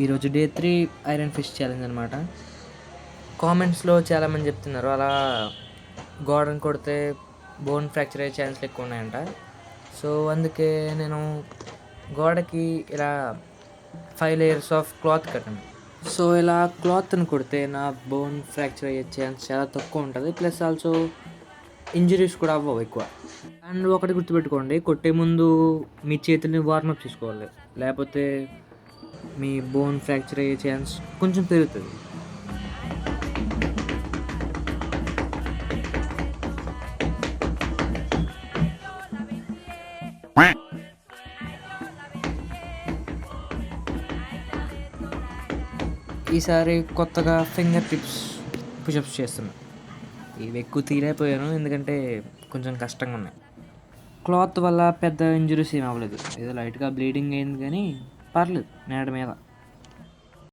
ఈరోజు day 3 iron fish challenge అనమాట. కామెంట్స్‌లో చాలామంది చెప్తున్నారు అలా గోడను కొడితే బోన్ ఫ్రాక్చర్ అయ్యే ఛాన్స్‌లు ఎక్కువున్నాయంట. సో, అందుకే నేను గోడకి ఇలా 5 లేయర్స్ ఆఫ్ క్లాత్ కట్టాను. సో, ఇలా క్లాత్‌ని కొడితే నా బోన్ ఫ్రాక్చర్ అయ్యే ఛాన్స్ చాలా తక్కువ ఉంటది. ప్లస్ ఆల్సో ఇంజురీస్ కూడా అవ్వవు ఎక్కువ. అండ్ ఒకటి గుర్తుపెట్టుకోండి, కొట్టే ముందు మీ చేతుల్ని వార్మప్ చేసుకోవాలి. లేపోతే మీ బోన్ ఫ్రాక్చర్ అయ్యే ఛాన్స్ కొంచెం పెరుగుతది. ఈసారి కొత్తగా ఫింగర్ టిప్స్ పుషప్స్ చేస్తున్నా. ఇవి ఎక్కువ తీయలేకపోయాను ఎందుకంటే కొంచెం కష్టంగా ఉన్నాయి. క్లాత్ వల్ల పెద్ద ఇంజురీస్ ఏమి అవ్వలేదు. ఏదో లైట్‌గా బ్లీడింగ్ అయింది కానీ పర్లేదు నేడ మీద.